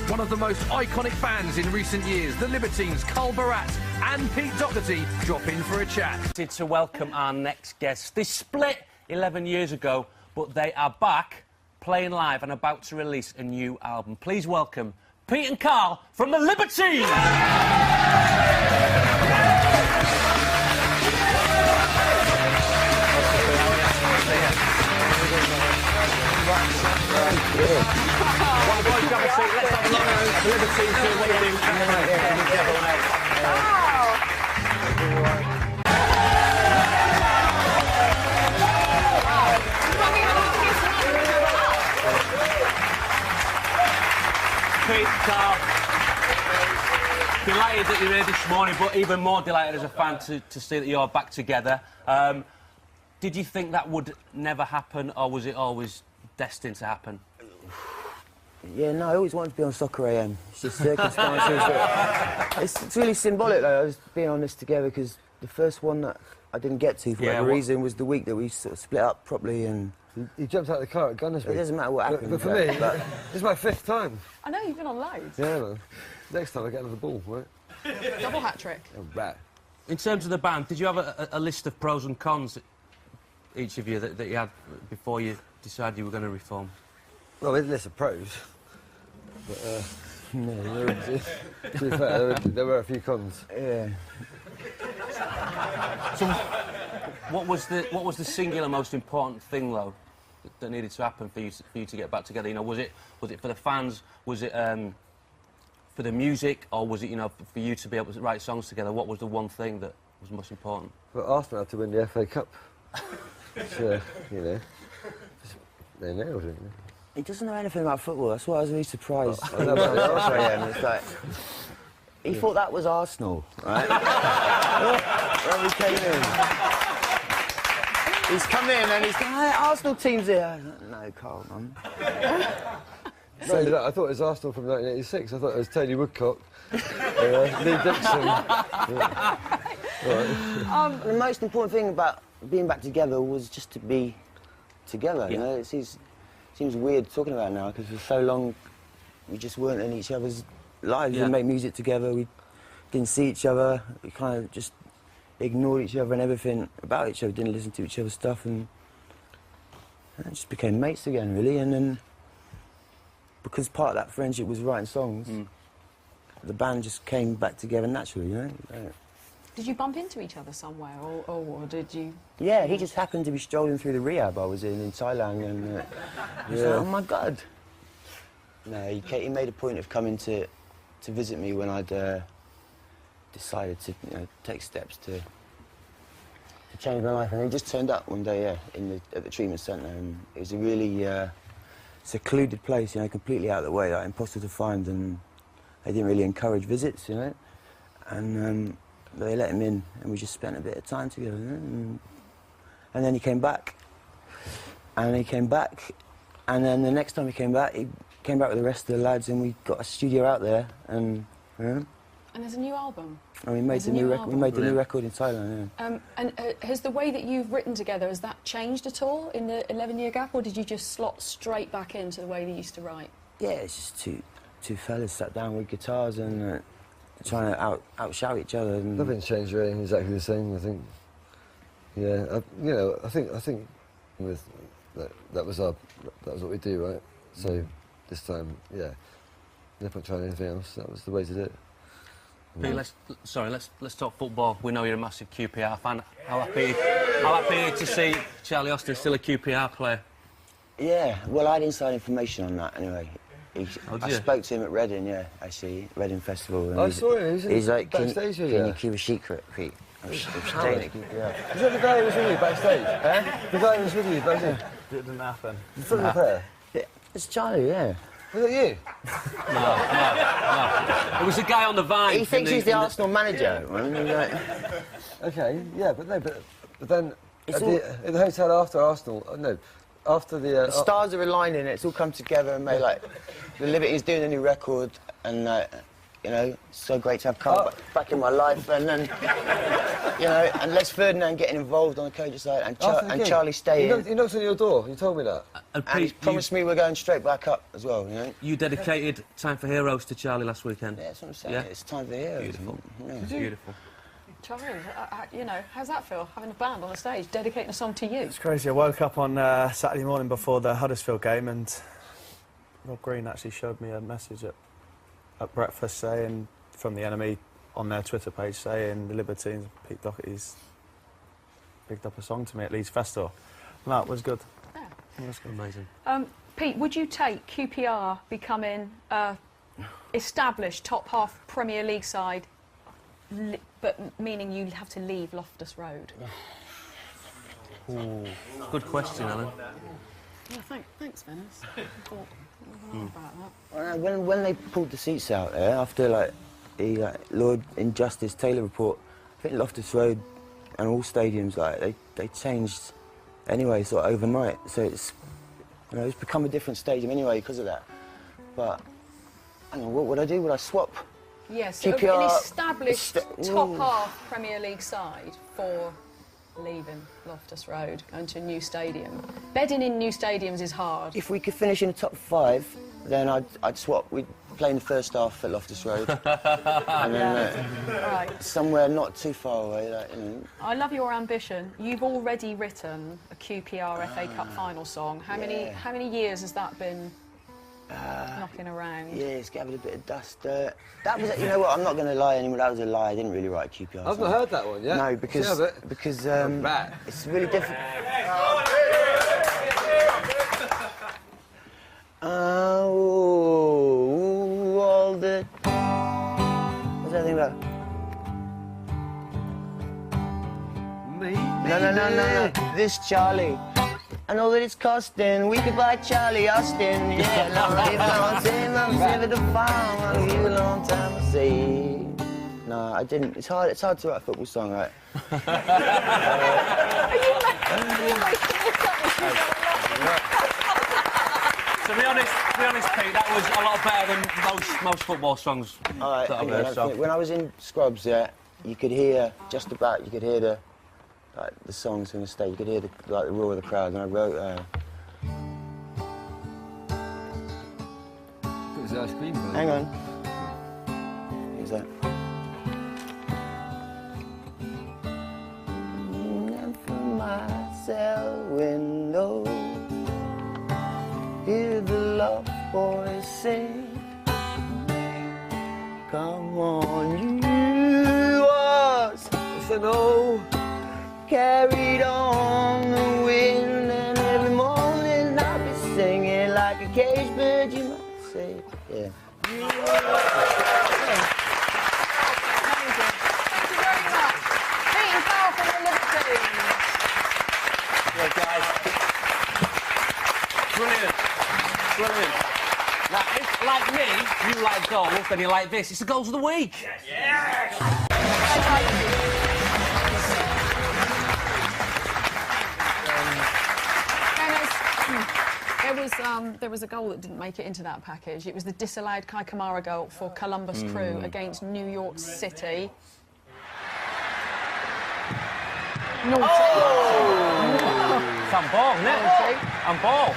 One of the most iconic bands in recent years, the Libertines, Carl Barat and Pete Doherty drop in for a chat. To welcome our next guest. They split 11 years ago, but they are back, playing live and about to release a new album. Please welcome Pete and Carl from the Libertines! Pete, Carl, delighted that you're here this morning, but even more delighted as a fan to see that you're back together. Did you think that would never happen, or was it always destined to happen? Yeah, no, I always wanted to be on Soccer AM. It's just circumstances. It's really symbolic, though, us being on this together, because the first one that I didn't get to, for whatever reason, was the week that we sort of split up properly, and... You jumped out of the car at Gunnersbury. It doesn't matter what happened. But for me, this is my 5th time. I know, you've been on loads. Yeah, man. Next time I get another ball, right? Double hat-trick. Oh, right. In terms of the band, did you have a list of pros and cons, each of you, that you had before you decided you were going to reform? Well, we had a list of pros. But, no, to be fair, there were a few cons. Yeah. So, what was the singular most important thing, though, that needed to happen for you to get back together? You know, was it for the fans? Was it for the music, or was it, you know, for you to be able to write songs together? What was the one thing that was most important? Well, Arsenal had to win the FA Cup. So, you know, they nailed it. You know? He doesn't know anything about football. That's why I was really surprised. It's like, he thought that was Arsenal, right? When we came in. He's come in and he's going, hey, Arsenal team's here. I was like, no, Carl, man. No, I thought it was Arsenal from 1986. I thought it was Tony Woodcock, Lee Dixon. Right. The most important thing about being back together was just to be together, you know? It seems weird talking about it now, because for so long we just weren't in each other's lives. We didn't make music together, we didn't see each other, we kind of just ignored each other and everything about each other, didn't listen to each other's stuff, and it just became mates again, really. And then, because part of that friendship was writing songs, the band just came back together naturally, you know? Did you bump into each other somewhere, or did you...? Yeah, he just happened to be strolling through the rehab I was in Thailand, and he was like, oh my God. No, he made a point of coming to visit me when I'd decided to, you know, take steps to change my life. And he just turned up one day, at the treatment centre, and it was a really secluded place, you know, completely out of the way, like impossible to find, and they didn't really encourage visits, you know. And they let him in, and we just spent a bit of time together. And then he came back, and then the next time he came back with the rest of the lads, and we got a studio out there, and... And there's a new album. And we made the new record in Thailand, yeah. And has the way that you've written together, has that changed at all in the 11-year gap, or did you just slot straight back into the way they used to write? Yeah, it's just two fellas sat down with guitars and trying to outshout each other. And nothing's changed really, exactly the same, I think. Yeah, you know, I think with that was what we do, right? So this time, yeah, no point trying anything else. That was the way to do it. Pete, let's talk football. We know you're a massive QPR fan. How happy to see Charlie Austin still a QPR player? Yeah, well, I had inside information on that anyway. I spoke to him at Reading, actually, Reading Festival. And I saw him. He's like, can you keep a secret, Pete? Is that the guy who was with you backstage? The guy who was with you backstage? It didn't happen. The football player? Yeah, it's Charlie, yeah. Was it you? No. It was the guy on the Vine. He thinks he's the Arsenal manager. OK, yeah, but then at the hotel after Arsenal, after the stars are aligning, it's all come together and made, like, the Libertines doing a new record, and you know, so great to have Carl back in my life, and then, you know, and Les Ferdinand getting involved on the coaching side, and Charlie staying. He knocked on your door. You told me that. And he promised me we're going straight back up as well, you know. You dedicated Time for Heroes to Charlie last weekend. Yeah, that's what I'm saying. Yeah. It's Time for Heroes. Beautiful. Yeah. Beautiful. Charlie, you know, how's that feel, having a band on the stage, dedicating a song to you? It's crazy. I woke up on Saturday morning before the Huddersfield game, and Rob Green actually showed me a message at breakfast saying, from the Enemy on their Twitter page, saying the Libertines, Pete Doherty's picked up a song to me at Leeds Festival. And that was good. Yeah. That was good. Amazing. Pete, would you take QPR becoming established top half Premier League side, but meaning you'd have to leave Loftus Road? Ooh, good question, Alan. Yeah, thanks, Venice. I thought about that. Well, when they pulled the seats out there, after like the Lord Injustice Taylor report, I think Loftus Road and all stadiums, like they changed anyway, sort of overnight. So it's, you know, it's become a different stadium anyway because of that. But I don't know, what would I do? Would I swap? Yes, QPR, an established top half Premier League side for leaving Loftus Road, going to a new stadium. Bedding in new stadiums is hard. If we could finish in the top 5, then I'd swap. We'd play in the first half at Loftus Road, and then Right. somewhere not too far away. Like, you know. I love your ambition. You've already written a QPR FA Cup final song. How many years has that been knocking around? Yeah, it's gathered a bit of dust. That was, you know what? I'm not going to lie anymore. That was a lie. I didn't really write a QPR. I've not heard that one yet. No, because it's really difficult. Oh, all the. What's that thing about? No. This Charlie. I know that it's costing. We could buy Charlie Austin. Yeah, long time I'm saving the farm. I'll give you a long time to say. No, I didn't. It's hard to write a football song, right? To be honest, Pete, that was a lot better than most football songs that I've heard. So. When I was in Scrubs, yeah, you could hear the songs from the stage. You could hear the roar of the crowd, and I wrote. It was ice cream. Hang on. Who's that? And from my cell window, hear the love boys sing. Come on, you was an old. Carried on the wind, and every morning I'll be singing like a caged bird, you might say. Yeah. Thank you very much. Pete and Carl from the Libertines. Yeah, guys. Brilliant. Now, if, like me, you like goals, then you like this. It's the goals of the week. Yes. There was a goal that didn't make it into that package. It was the disallowed Kai Kamara goal for Columbus Crew against New York City. Naughty. It's on ball, isn't it? On ball.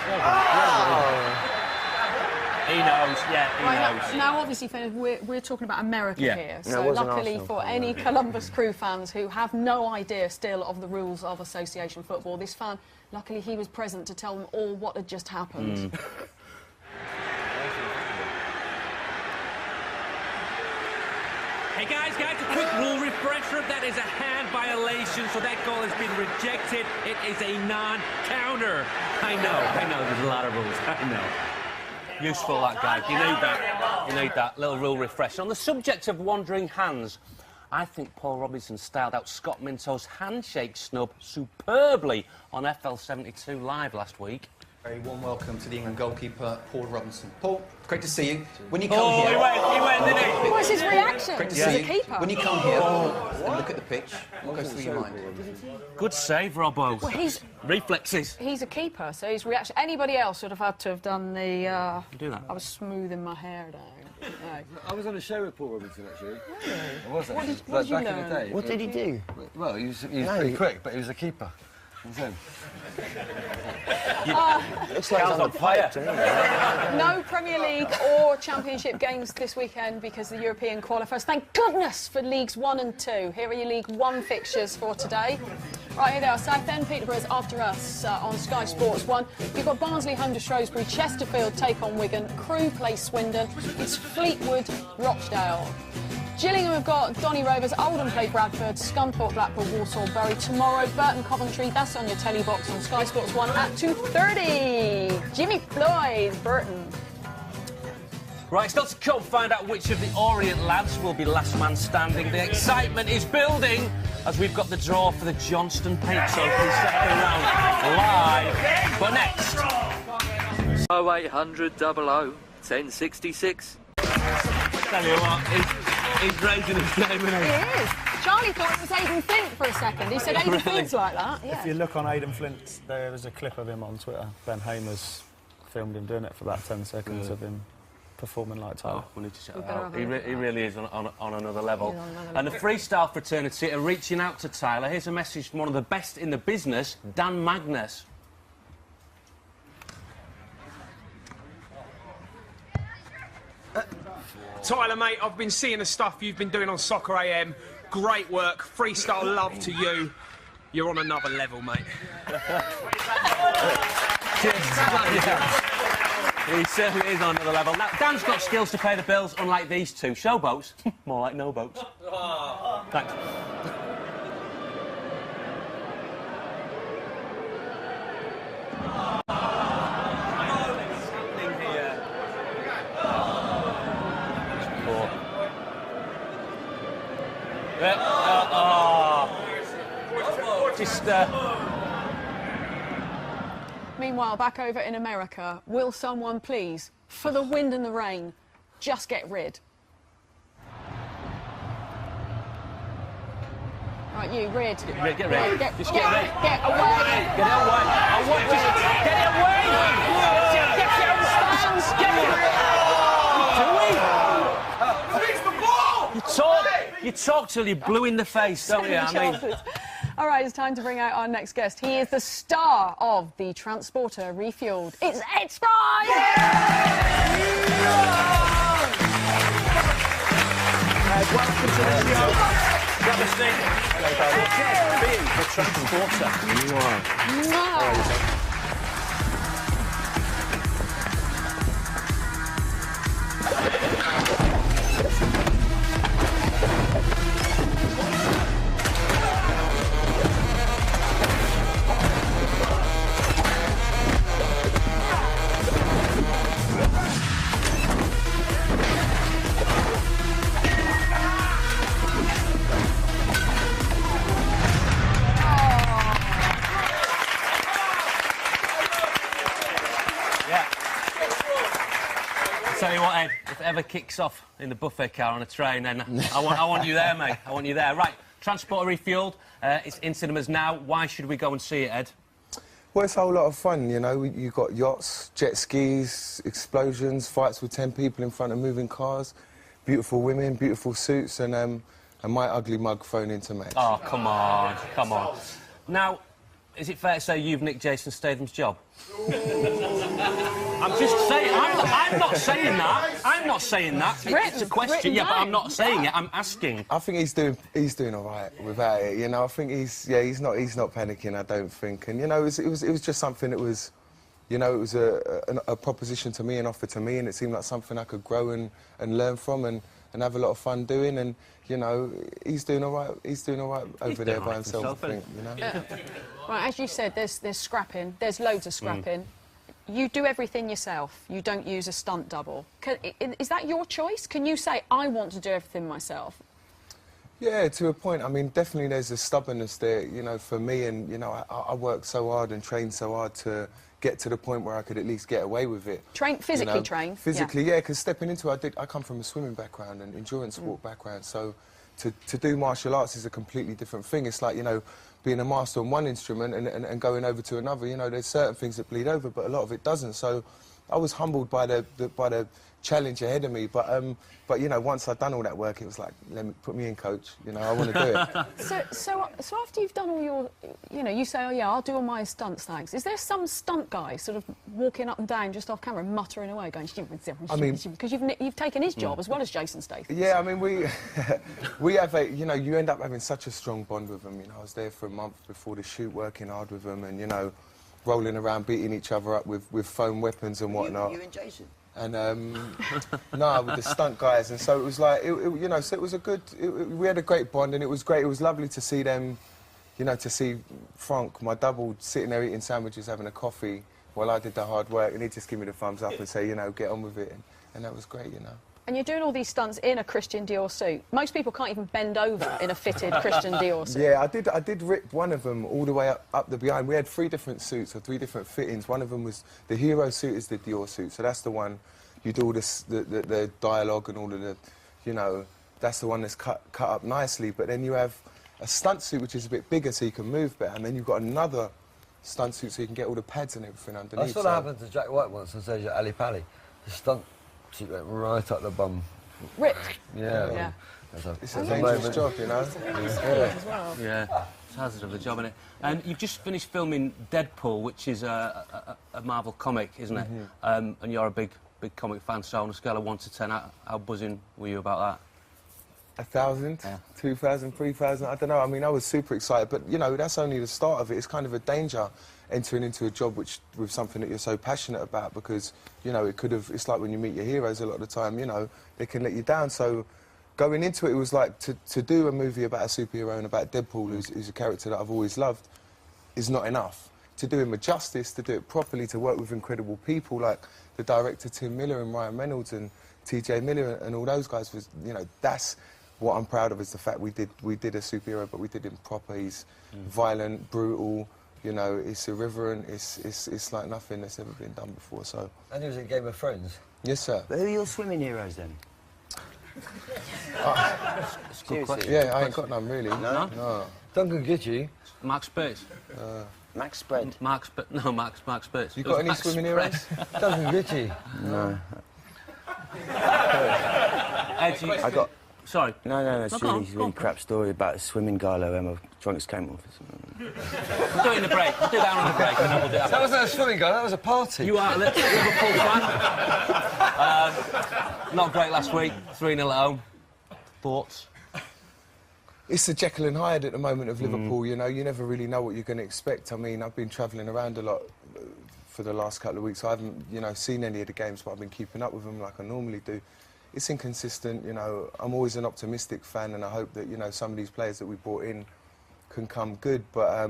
He knows, he knows. Now, obviously, we're talking about America here. No, So, it wasn't luckily Arsenal for any Columbus Crew fans who have no idea still of the rules of association football, this fan, luckily, he was present to tell them all what had just happened. Hey guys, a quick rule refresher. That is a hand violation, so that goal has been rejected. It is a non-counter. I know, there's a lot of rules, I know. Useful, that guy. You need that little rule refresher. On the subject of wandering hands, I think Paul Robinson styled out Scott Minto's handshake snub superbly on FL72 Live last week. Very warm welcome to the England goalkeeper, Paul Robinson. Paul, great to see you. When you come here... he went, didn't he? What was his reaction? Great to As see a you. keeper. When you come here and look at the pitch, what goes through your mind? Good save, Robbo. Well, Reflexes. he's a keeper, so his reaction... Anybody else would have had to have done the... Do that. I was smoothing my hair down. I was on a show with Paul Robinson, actually. I was, What actually. did you Back learn? in the day. What did he do? Well, he was pretty quick, but he was a keeper. That's him. Looks like he's on fire. No Premier League or Championship games this weekend because of the European qualifiers. Thank goodness for Leagues 1 and 2. Here are your League 1 fixtures for today. Right, here they are. Southend, Peterborough's after us on Sky Sports 1. You've got Barnsley home to Shrewsbury, Chesterfield take on Wigan, Crewe play Swindon, it's Fleetwood, Rochdale. Gillingham have got Donny Rovers, Oldham play Bradford, Scunthorpe, Blackpool, Walsall, Bury. Tomorrow, Burton, Coventry, that's on your telly box on Sky Sports 1 at 2:30. Jimmy Floyd, Burton. Right, still to come, find out which of the Orient lads will be last man standing. The excitement is building as we've got the draw for the Johnston Paints Open second round live. But next. 0800 00 1066. Tell you what, he's raising his game, isn't he? He is. Charlie thought it was Aidan Flint for a second. He said Aidan Flint's like that. Yeah. If you look on Aidan Flint, there was a clip of him on Twitter. Ben Hamer's filmed him doing it for about 10 seconds of him performing like Tyler. Oh, we need to check We that better out. have a look at He really is on another level. He's on another And the level. freestyle fraternity are reaching out to Tyler. Here's a message from one of the best in the business, Dan Magnus. Tyler, mate, I've been seeing the stuff you've been doing on Soccer AM. Great work. Freestyle love to you. You're on another level, mate. He certainly is on another level. Now, Dan's got skills to pay the bills, unlike these two. Showboats, more like no boats. Thanks. Just, Meanwhile, back over in America, will someone please, for the wind and the rain, just get rid? Right, you, rid. Get rid. Get Just rid. get rid. Get away. Get away. I want just get it away. Get it away. You talk till you're blue in the face, don't you? I mean, All right, it's time to bring out our next guest. He is the star of the Transporter Refueled. It's Ed Spry! welcome to the show. Grab a seat. Hello, being the Transporter. You are. Tell you what, Ed, if it ever kicks off in the buffet car on a train, then I want you there, mate. I want you there. Right, Transporter Refueled. It's in cinemas now. Why should we go and see it, Ed? Well, it's a whole lot of fun, you know. You've got yachts, jet skis, explosions, fights with 10 people in front of moving cars, beautiful women, beautiful suits, and my ugly mug thrown into match. Oh, come on, come on. Now, is it fair to say you've nicked Jason Statham's job? I'm just saying. I'm not saying that. I'm not saying that. It's a question. Yeah, but I'm not saying it. I'm asking. I think he's doing all right without it. You know, I think he's not panicking. I don't think. And you know, it was just something that was, you know, it was a proposition to me, an offer to me, and it seemed like something I could grow and learn from and have a lot of fun doing. And you know, he's doing all right. He's doing all right over there by himself. I think. You know. Yeah. Right, as you said, there's scrapping. There's loads of scrapping. You do everything yourself. You don't use a stunt double. Is that your choice? Can you say, I want to do everything myself? Yeah, to a point. I mean, definitely there's a stubbornness there, you know, for me. And, you know, I worked so hard and trained so hard to get to the point where I could at least get away with it. Physically train? Physically, yeah, because stepping into it, I come from a swimming background and endurance sport background. So to do martial arts is a completely different thing. It's like, you know, being a master on one instrument and going over to another. You know, there's certain things that bleed over, but a lot of it doesn't. So I was humbled by the challenge ahead of me. But you know, once I'd done all that work, it was like, put me in, coach. You know, I want to do it. So after you've done all your, you know, you say, oh yeah, I'll do all my stunts, thanks. Is there some stunt guy sort of walking up and down just off camera, muttering away, going, I mean, because you've taken his job as well as Jason Statham. Yeah, I mean, we have a, you know, you end up having such a strong bond with them. You know, I was there for a month before the shoot, working hard with them, and you know, rolling around, beating each other up with foam weapons and whatnot. You and Jason? And no, with the stunt guys, and so it was like, you know, so it was a good. We had a great bond, and it was great. It was lovely to see them, you know, to see Frank, my double, sitting there eating sandwiches, having a coffee, while I did the hard work, and he'd just give me the thumbs up and say, you know, get on with it, and that was great, you know. And you're doing all these stunts in a Christian Dior suit. Most people can't even bend over in a fitted Christian Dior suit. Yeah, I did rip one of them all the way up the behind. We had 3 different suits, or 3 different fittings. One of them was, the hero suit is the Dior suit, so that's the one you do all the dialogue and all of the, you know, that's the one that's cut up nicely. But then you have a stunt suit which is a bit bigger so you can move better, and then you've got another stunt suit so you can get all the pads and everything underneath. That's what happened to Jack White once on stage at Ali Pali. The stunt suit went right up the bum. Ripped. Yeah. Yeah. It's a dangerous job, you know. Yeah, it's a hazard of the job, isn't it? And you've just finished filming Deadpool, which is a Marvel comic, isn't it? And you're a big comic fan, so on a scale of 1 to 10, how buzzing were you about that? 1,000, 2,000, 3,000, I don't know. I mean, I was super excited, but, you know, that's only the start of it. It's kind of a danger entering into a job with something that you're so passionate about, because, you know, it's like when you meet your heroes a lot of the time, you know, they can let you down. So going into it, it was like to do a movie about a superhero and about Deadpool, who's a character that I've always loved, is not enough. To do him a justice, to do it properly, to work with incredible people like the director Tim Miller and Ryan Reynolds and TJ Miller and all those guys, was, you know, that's what I'm proud of, is the fact we did a superhero, but we did him proper. He's violent, brutal, you know, it's irreverent, it's like nothing that's ever been done before, so... And he was in Game of Thrones? Yes, sir. But who are your swimming heroes, then? Seriously? Yeah, I ain't got none, really. No? Duncan Gidgey. Max Spitz. Max Spread? Max Spitz. You got any swimming heroes? Duncan Gidgey. No. I got... Sorry. No, it's really crap story about a swimming gala where my trunks came off. We'll do it in the break. We'll do that on the break, and then we'll do that. That wasn't a swimming gala, that was a party. You are a Liverpool fan. Not great last week. 3-0 at home. Thoughts? It's the Jekyll and Hyde at the moment of Liverpool, you know. You never really know what you're going to expect. I mean, I've been travelling around a lot for the last couple of weeks. I haven't, you know, seen any of the games, but I've been keeping up with them like I normally do. It's inconsistent, you know. I'm always an optimistic fan, and I hope that, you know, some of these players that we brought in can come good. But,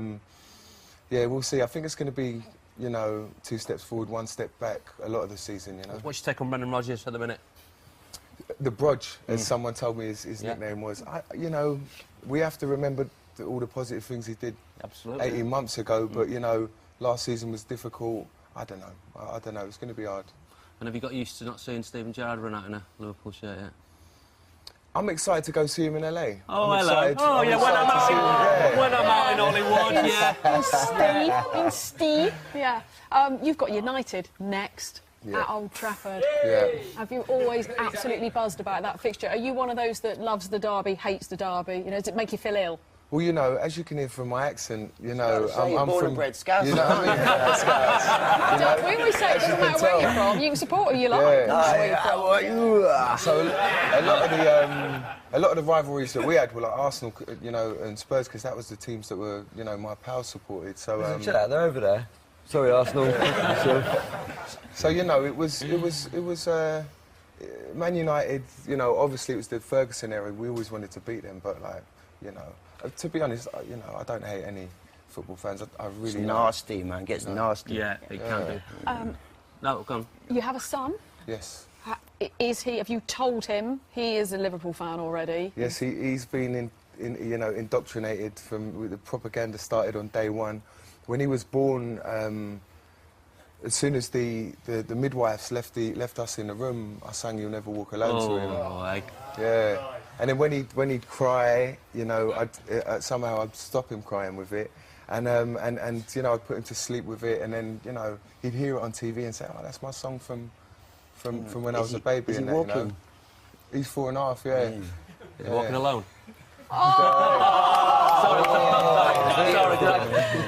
yeah, we'll see. I think it's going to be, you know, 2 steps forward, 1 step back a lot of the season, you know. What's your take on Brendan Rodgers at the minute? The Brodge, as someone told me his nickname was. You know, we have to remember all the positive things he did 18 months ago, but, you know, last season was difficult. I don't know. It's going to be hard. And have you got used to not seeing Steven Gerrard run out in a Liverpool shirt yet? I'm excited to go see him in LA. Oh, hello. Oh, yeah, when I'm out in Hollywood, yeah. In Steve, yeah. You've got United next at Old Trafford. Yeah. Have you always absolutely buzzed about that fixture? Are you one of those that loves the derby, hates the derby? You know, does it make you feel ill? Well, you know, as you can hear from my accent, you know, I'm born from... and bred Scouse. You know what I mean? We always say it doesn't matter where you're from, you can support who you like. So a lot of the rivalries that we had were like Arsenal, you know, and Spurs, because that was the teams that were, you know, my pals supported. So Chill out, they're over there. Sorry, Arsenal. So you know, it was Man United. You know, obviously it was the Ferguson era. We always wanted to beat them, but like, you know. To be honest, you know, I don't hate any football fans. I really it's nasty, man. Gets nasty. Yeah, it can do. No, go on. You have a son? Yes. Have you told him he is a Liverpool fan already? Yes, he's been you know, indoctrinated from the propaganda started on day one. When he was born, as soon as the midwives left us in the room, I sang "You'll Never Walk Alone" to him. Yeah. And then when he'd cry, you know, somehow I'd stop him crying with it, and you know, I'd put him to sleep with it, and then, you know, he'd hear it on TV and say, "Oh, that's my song from from when I was a baby. Is he and that, walking? you know? He's 4.5, yeah. He's walking alone. Sorry. He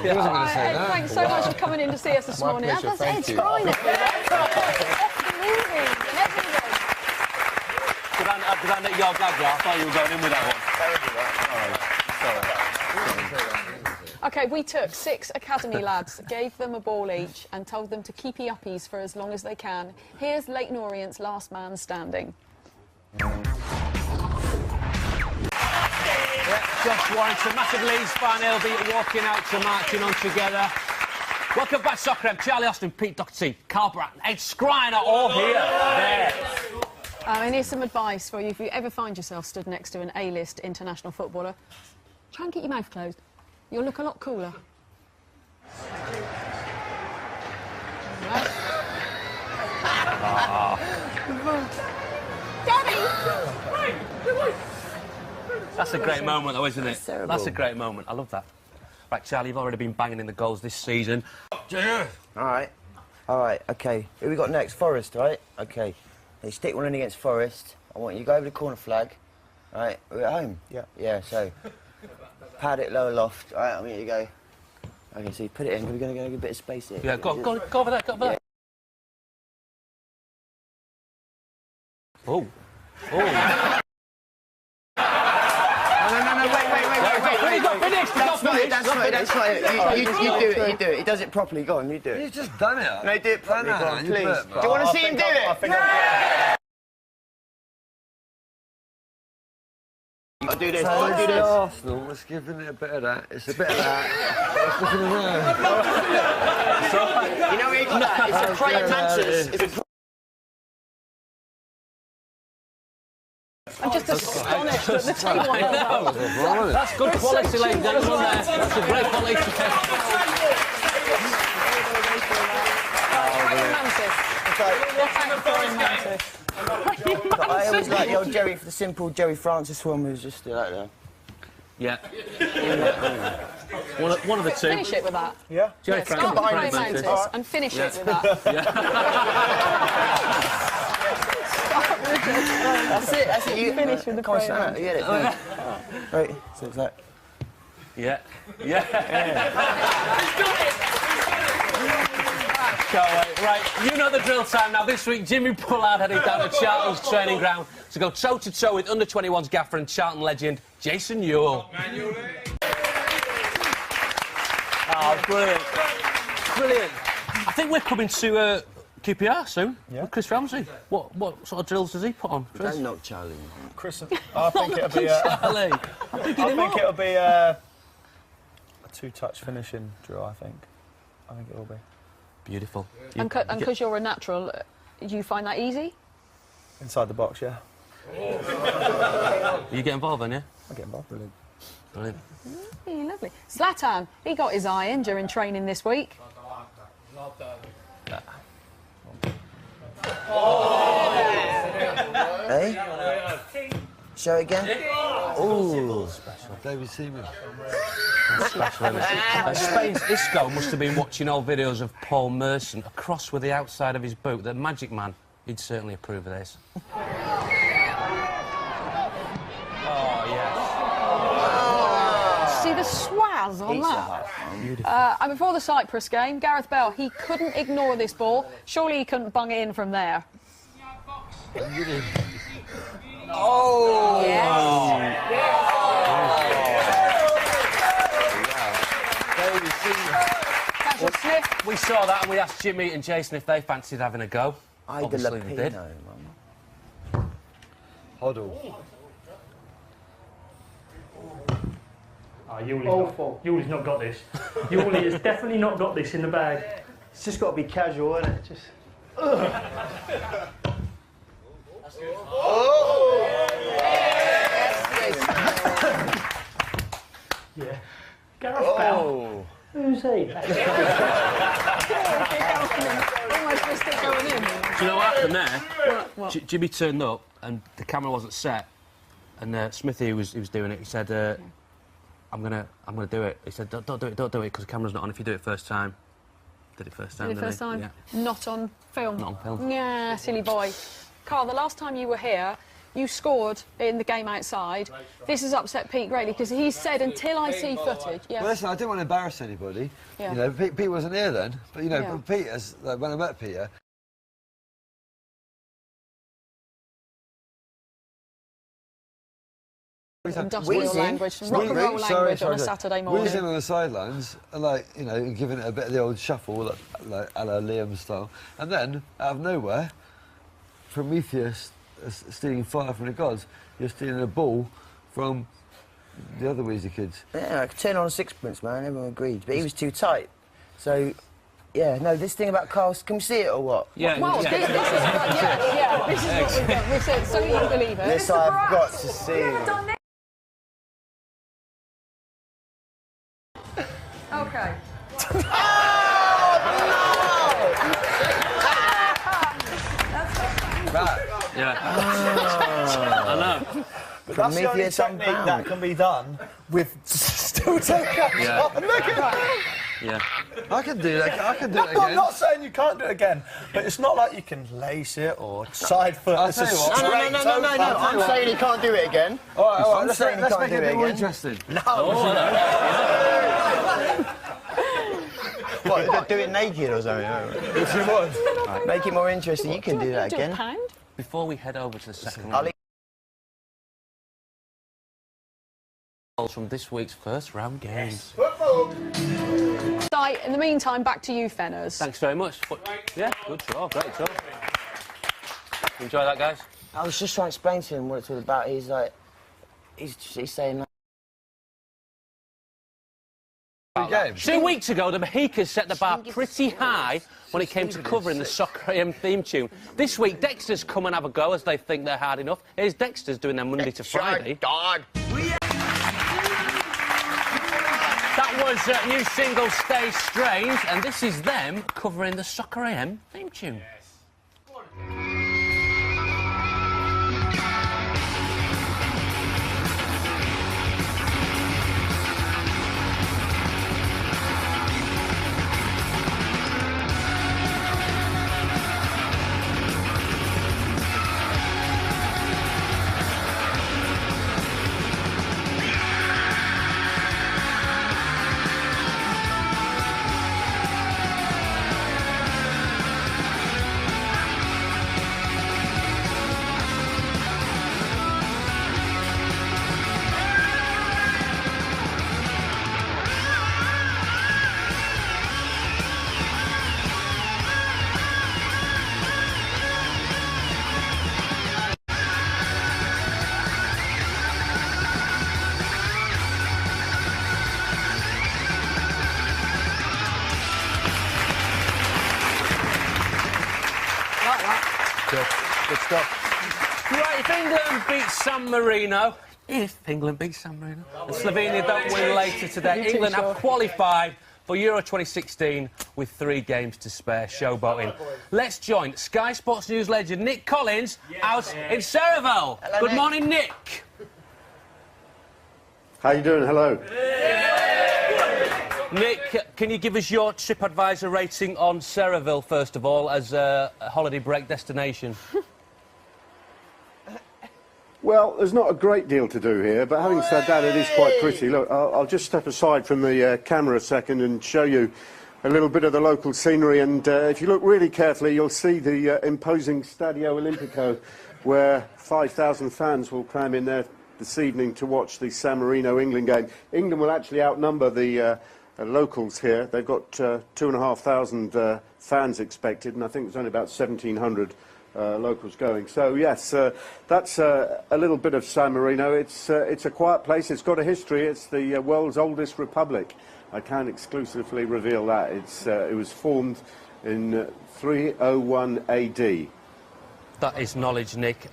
wasn't going to say that. Thanks so much for coming in to see us this My morning. pleasure, That's thank Ed you. trying it. Off the movies and everything. Did I nick your gag there? I thought you were going in with that one. OK, we took 6 academy lads, gave them a ball each and told them to keepy uppies for as long as they can. Here's Leighton Orient's last man standing. Josh Warrington, massive Leeds fan, he'll be walking out to marching on together. Welcome back, Soccer M. Charlie Austin, Pete Doherty, Carl Barat, Ed Skriner, all here. There. And here's some advice for you. If you ever find yourself stood next to an A-list international footballer, try and keep your mouth closed. You'll look a lot cooler. Right. Daddy! That's a great moment, though, isn't it? That's terrible. That's a great moment. I love that. Right, Charlie, you've already been banging in the goals this season. All right. All right, OK. Who we got next? Forest, right? OK. They stick one in against Forest. I want you to go over the corner flag. All right, we're at home? Yeah. Yeah, so pad it lower loft. All right, I'm here you go. OK, so you put it in. We're going to get a bit of space here. Yeah, go over there, go over there. Oh. Oh. No, wait. He's not finished. That's not it. You do it. He does it properly. Go on, you do it. You've just done it. No, do it properly. No, Go on, you please. put- Do you want to see him do it? I'll do this. I'll do this. Arsenal was giving it a bit of that. It's a bit of that. It's looking around. You know where that? It's a Craig Mantis. It's a I'm just astonished at the table. Well That's good quality, ladies and gentlemen. That's a great quality. I always like the old Jerry, the simple Jerry Francis one who's just like that. Yeah. One of the two. Finish it with that. Yeah. Jerry Start Francis, with Craig Craig Mantis. Mantis and finish it with that. That's it. You Finish with the Come on, Craig stand up. You get it. Right, so it's like... Yeah. Can't wait. Right, you know the drill time now. This week, Jimmy Pollard heading down to Charlton's training ground to go toe-to-toe with under-21s gaffer and Charlton legend Jason Ewell. Oh, brilliant. Brilliant. I think we're coming to QPR soon with Chris Ramsey. What sort of drills does he put on, Chris? Don't knock Charlie. Chris, I think it'll be Charlie. I think it'll be a two-touch finishing drill, I think it will be. Beautiful. And because you're a natural, you find that easy? Inside the box, yeah. You get involved then, yeah? I get involved. Brilliant. Brilliant. Lovely. Zlatan, he got his eye in during training this week. Hey? Show it again? Ooh, special. David Seaman. Spain's Isco must have been watching old videos of Paul Merson across with the outside of his boot. The Magic Man, he'd certainly approve of this. Oh, yes. See the swaz on that? And before the Cyprus game, Gareth Bale, he couldn't ignore this ball. Surely he couldn't bung it in from there. Oh! Yes. Casual sniff. We saw that and we asked Jimmy and Jason if they fancied having a go. Obviously they did. Hoddle. Yuli's not got this. Yuli has definitely not got this in the bag. It's just got to be casual, isn't it? Just. Yeah. Gareth Bale. Who's he? Almost missed it going in. Do you know what happened there? What? Jimmy turned up and the camera wasn't set, and Smithy who was doing it. He said, "I'm gonna do it." He said, "Don't do it, because the camera's not on if you do it first time." Did it first time. Did it first time? Yeah. Not on film. Not on film. Yeah, silly boy. Carl, the last time you were here, you scored in the game outside. This has upset Pete greatly because he said, until I see footage... Yeah. Well, listen, I didn't want to embarrass anybody. Yeah. You know, Pete wasn't here then, but, you know, Yeah. Peter's, like, when I met Peter... Industrial language, rock and roll language on a Saturday morning. Wheezing on the sidelines, and, like, you know, giving it a bit of the old shuffle, like a la Liam style. And then, out of nowhere, Prometheus stealing fire from the gods, you're stealing a ball from the other Weezy kids. Yeah, I could turn on a sixpence, man, everyone agreed. But he was too tight. So, yeah, no, this thing about Carl, can we see it or what? Yeah, well, yeah. this is what we've done. We've said, so you believe it. This I've got to see. Okay. Yeah. I know. But that's the only Prometheus technique unbound. that can be done with still taking Yeah. on. Look at that. Yeah. I can do that. I can do it No, I'm again. not saying you can't do it again, but it's not like you can lace it or side foot. I'll It's tell a you what. straight No, toe tap. I'm saying he can't do it again. All right, I'm let's saying he make can't it do a it bit more again. interesting. What, do it naked or something? If you would. Make it more interesting, you can do that Do a again. pound? Before we head over to the second I'll round, from this week's first round games. Right, in the meantime, back to you, Fenners. Thanks very much. Yeah, good job, great job. Enjoy that, guys. I was just trying to explain to him what it's all about. He's like, he's saying like, 2 weeks ago, the Mohicans set the bar pretty high when it came to covering the Soccer AM theme tune. This week, Dexter's come and have a go as they think they're hard enough. Here's Dexter's doing their Monday to Friday. dog. That was new single Stay Strange, and this is them covering the Soccer AM theme tune. Good stuff. Right, if England beats San Marino, and Slovenia don't win later today, England have qualified for Euro 2016 with 3 games to spare, showboating. Let's join Sky Sports News legend Nick Collins out in Cerevel. Good morning, Nick. How you doing? Hello. Nick, can you give us your TripAdvisor rating on Cerevel, first of all, as a holiday break destination? Well, there's not a great deal to do here, but having said that, it is quite pretty. Look, I'll just step aside from the camera a second and show you a little bit of the local scenery. And if you look really carefully, you'll see the imposing Stadio Olimpico, where 5,000 fans will cram in there this evening to watch the San Marino England game. England will actually outnumber the locals here. They've got 2,500 fans expected, and I think there's only about 1,700 locals going. So yes, that's a little bit of San Marino. It's a quiet place. It's got a history. It's the world's oldest republic. I can't exclusively reveal that. It was formed in 301 AD. That is knowledge, Nick.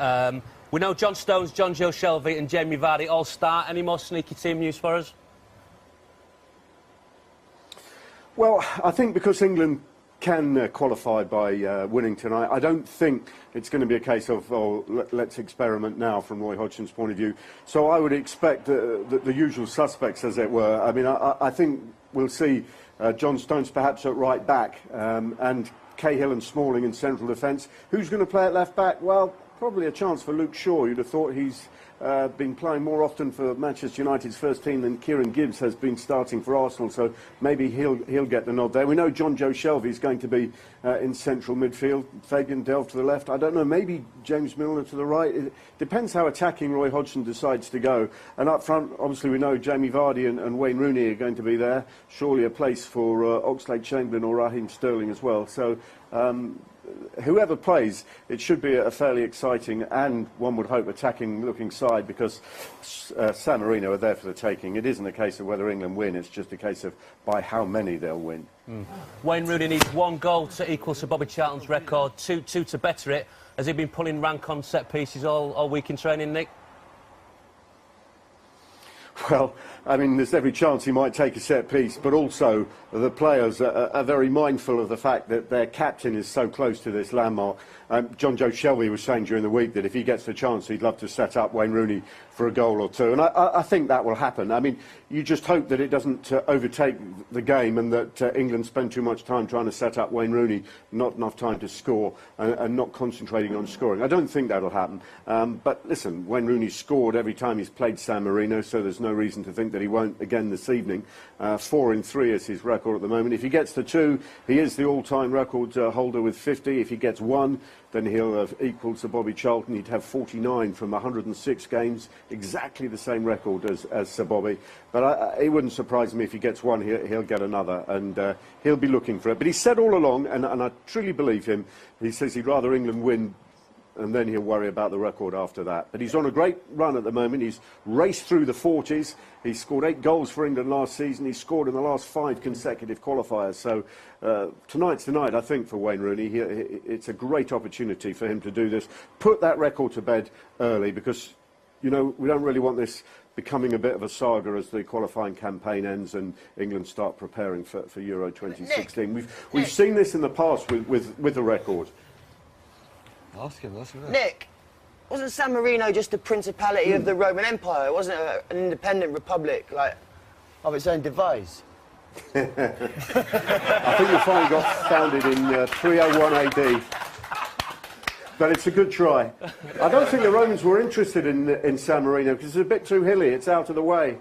We know John Stones, John Joe Shelby and Jamie Vardy all start. Any more sneaky team news for us? Well, I think because England can qualify by winning tonight, I don't think it's going to be a case of, oh, let's experiment now from Roy Hodgson's point of view. So I would expect the usual suspects, as it were. I mean, I think we'll see John Stones perhaps at right back and Cahill and Smalling in central defence. Who's going to play at left back? Well, probably a chance for Luke Shaw. You'd have thought he's been playing more often for Manchester United's first team than Kieran Gibbs has been starting for Arsenal, so maybe he'll get the nod there. We know John Joe Shelvey is going to be in central midfield. Fabian Delph to the left. I don't know, maybe James Milner to the right. It depends how attacking Roy Hodgson decides to go. And up front, obviously we know Jamie Vardy and Wayne Rooney are going to be there. Surely a place for Oxlade-Chamberlain or Raheem Sterling as well. So whoever plays, it should be a fairly exciting and, one would hope, attacking-looking side, because San Marino are there for the taking. It isn't a case of whether England win, it's just a case of by how many they'll win. Wayne Rooney needs 1 goal to equal Sir Bobby Charlton's record, two to better it. Has he been pulling rank on set pieces all week in training, Nick? Well, I mean, there's every chance he might take a set piece, but also the players are very mindful of the fact that their captain is so close to this landmark. John Joe Shelvey was saying during the week that if he gets the chance, he'd love to set up Wayne Rooney for a goal or two, and I think that will happen. I mean, you just hope that it doesn't overtake the game and that England spend too much time trying to set up Wayne Rooney, not enough time to score, and not concentrating on scoring. I don't think that'll happen. But listen, Wayne Rooney scored every time he's played San Marino, so there's no reason to think that he won't again this evening. 4 in 3 is his record at the moment. If he gets to 2, he is the all-time record holder with 50. If he gets 1, then he'll have equalled Sir Bobby Charlton. He'd have 49 from 106 games, exactly the same record as Sir Bobby. But it wouldn't surprise me if he gets 1, he'll get another, and he'll be looking for it. But he said all along, and I truly believe him, he says he'd rather England win, and then he'll worry about the record after that. But he's on a great run at the moment. He's raced through the 40s. He scored 8 goals for England last season. He scored in the last 5 consecutive qualifiers. So tonight's tonight, I think, for Wayne Rooney. It's a great opportunity for him to do this. Put that record to bed early, because, you know, we don't really want this becoming a bit of a saga as the qualifying campaign ends and England start preparing for Euro 2016. We've seen this in the past with the record. Ask him. Nick, wasn't San Marino just a principality of the Roman Empire? It wasn't an independent republic, like, of its own device? I think it finally got founded in 301 AD. But it's a good try. I don't think the Romans were interested in San Marino because it's a bit too hilly. It's out of the way.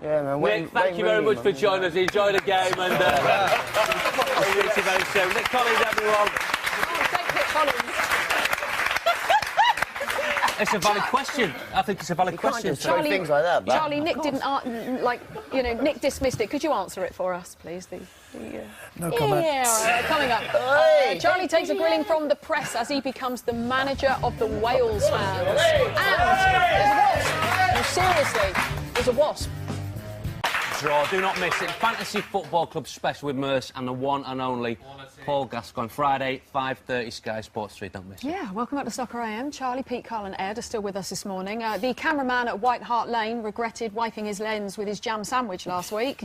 Yeah, man. Nick, thank you very much for joining us. Enjoy the game, and I'll see you very soon. Nick Collins, everyone. Thank Nick Collins. It's a valid question. I think it's a valid question. Charlie, things like that. But Charlie, Nick didn't, Nick dismissed it. Could you answer it for us, please? No comment. Yeah, all right, coming up. Charlie takes a grilling from the press as he becomes the manager of the Wales fans. And there's a wasp. No, seriously, there's a wasp. Draw. Do not miss it. Fantasy Football Club special with Merce and the one and only Paul Gascoigne. Friday, 5:30, Sky Sports 3. Don't miss it. Yeah, welcome back to Soccer AM. Charlie, Pete, Carl and Ed are still with us this morning. The cameraman at White Hart Lane regretted wiping his lens with his jam sandwich last week.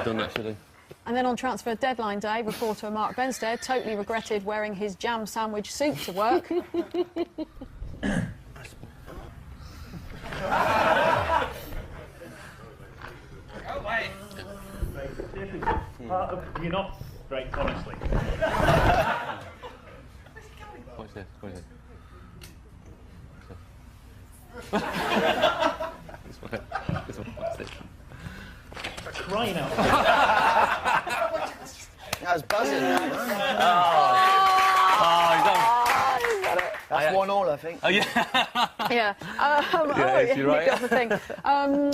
Done that, should he? And then on transfer deadline day, reporter Mark Benstead totally regretted wearing his jam sandwich suit to work. You're not great, honestly. What's this? What is it? This one. What's this? Crying out. that was buzzing. That's 1-1, I think. Oh, yeah. Yeah. You're right. That's the thing.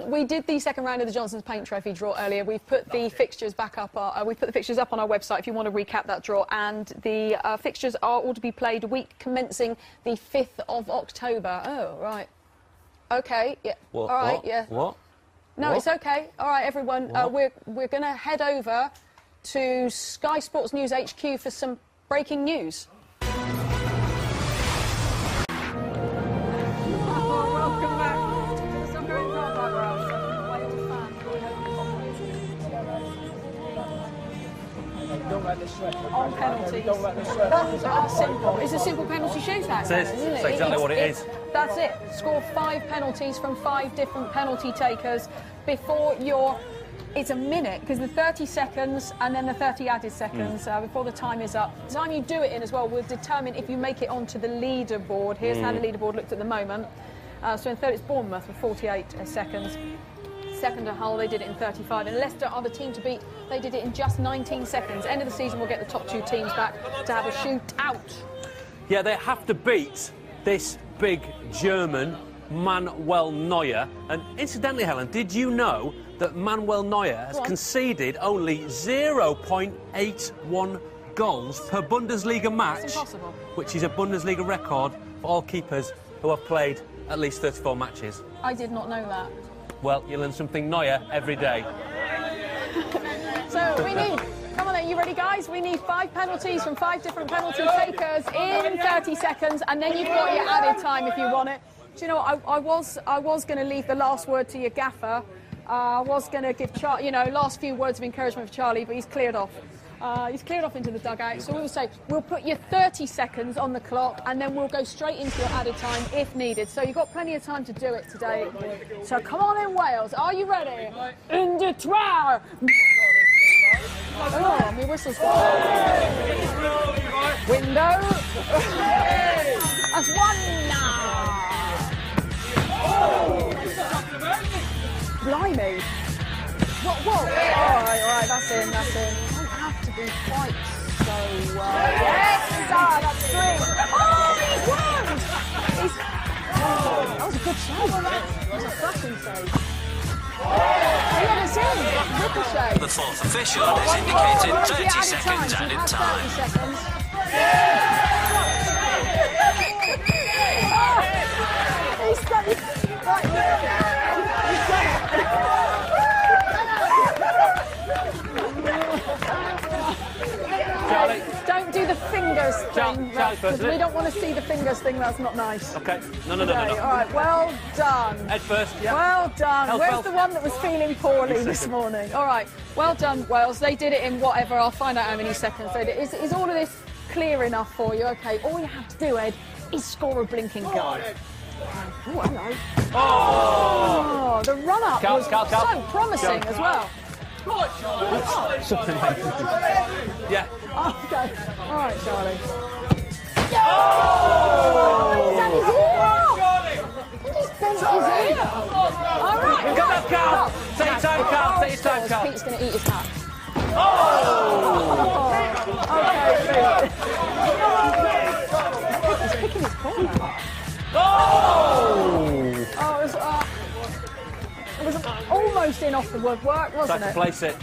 We did the second round of the Johnson's Paint Trophy draw earlier. We've put the fixtures back up. We've put the fixtures up on our website if you want to recap that draw. And the fixtures are all to be played week commencing the 5th of October. Oh, right. OK. Yeah. What? All right. What? Yeah. What? No, what? it's OK. All right, everyone. We're going to head over to Sky Sports News HQ for some breaking news. Welcome back to the Soccer and Car Podcast. on penalties. Those are simple. It's a simple penalty shootout, isn't it? That's exactly what it is. That's it. Score 5 penalties from 5 different penalty takers before your... It's a minute, because the 30 seconds and then the 30 added seconds before the time is up. The time you do it in as well will determine if you make it onto the leaderboard. Here's how the leaderboard looks at the moment. So in third it's Bournemouth with 48 seconds. Second at Hull, they did it in 35. And Leicester are the team to beat. They did it in just 19 seconds. End of the season, we'll get the top 2 teams back to have a shootout. Yeah, they have to beat this big German, Manuel Neuer. And incidentally, Helen, did you know that Manuel Neuer has conceded only 0.81 goals per Bundesliga match? It's impossible. Which is a Bundesliga record for all keepers who have played at least 34 matches. I did not know that. Well, you learn something Neuer every day. So we need... Come on, are you ready, guys? We need 5 penalties from 5 different penalty takers in 30 seconds, and then you've got your added time if you want it. Do you know, I was going to leave the last word to your gaffer. I was going to give last few words of encouragement for Charlie, but he's cleared off. He's cleared off into the dugout. So we'll say we'll put your 30 seconds on the clock, and then we'll go straight into your added time if needed. So you've got plenty of time to do it today. So come on in, Wales. Are you ready? In the trois. Oh, my whistle's gone. Window. That's 1 now. Blimey. Whoa. All right, that's in. Don't have to be quite so yes, that's 3. Oh, he's won! That was a good save. That was a cracking save. Yeah, it's in. Ricochet. The fourth official has indicated 30 seconds added time. 30 seconds. He's done it. Charlie. Don't do the fingers thing, Charlie because first, we don't want to see the fingers thing. That's not nice. Okay. No. All right, well done. Head first, yeah. Well done. Health, Where's health. the one that was feeling poorly this morning? All right, well done, Wales. They did it in whatever. I'll find out how many seconds they did. Is all of this clear enough for you? Okay, all you have to do, Ed, is score a blinking goal. Oh, hello. Oh, the run-up was so promising as well. Something like yeah. Oh, okay. All right, Charlie. Oh! Is that his ear? He's bent his ear. All right. Come on, Carl. Take your time, Carl. Take your time, Carl. Pete's going to eat his hat. Oh! Okay, Pete. He's picking his corner. Oh! It was almost in off the woodwork, wasn't Tried it? to place it.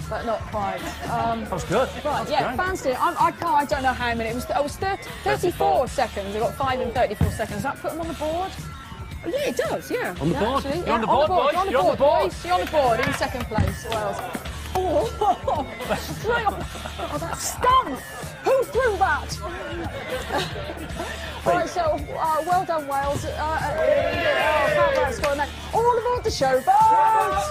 But not quite. That was good. Right, yeah, fans did. I don't know how many. It was 34 seconds. They got 5 and 34 seconds. Does that put them on the board? Oh, yeah, it does, yeah. On the board? Actually, You're on the board, boys. You're on the board, boys. You're on the board in second place, Wales. Oh, straight up. Oh, that stung. Who threw that? All right, so well done, Wales. All aboard the show, boys.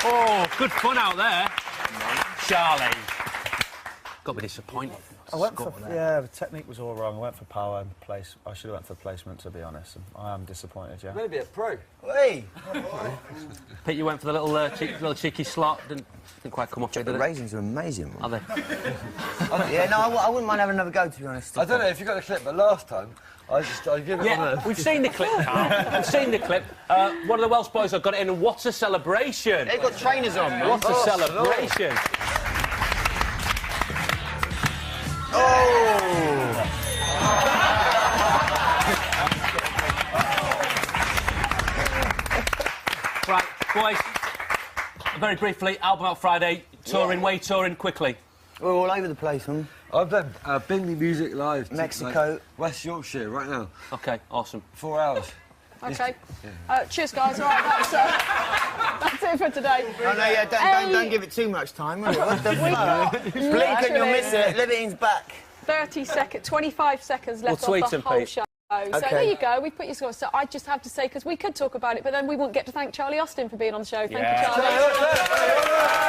Oh, good fun out there. Charlie. Got me disappointed. I went for, the technique was all wrong. I went for power and place. I should have went for placement, to be honest. I am disappointed, yeah. Maybe a pro. Hey! Pete, you went for the little cheeky slot. Didn't quite come off it, did The it? raisins are amazing. Are they? Yeah, no, I wouldn't mind having another go, to be honest. I don't know if you got the clip, but last time I give it on We've seen the clip, Carl. We've seen the clip. One of the Welsh boys have got it in, and what a celebration! They've got trainers on, man. What a celebration! Right, boys, very briefly, album out Friday, touring, where you touring quickly? We're all over the place, man. I've done Bingley Music Live. Mexico. West Yorkshire, right now. OK, awesome. 4 hours. Okay. Cheers, guys. All right, that's it for today. Oh, no, yeah, don't give it too much time, will you? What the fuck? Blink and you'll miss it. Libertines back. 25 seconds left We'll tweet off the them, whole Pete. show. So there you go. We put your score. So I just have to say, because we could talk about it, but then we wouldn't get to thank Charlie Austin for being on the show. Thank you, Charlie.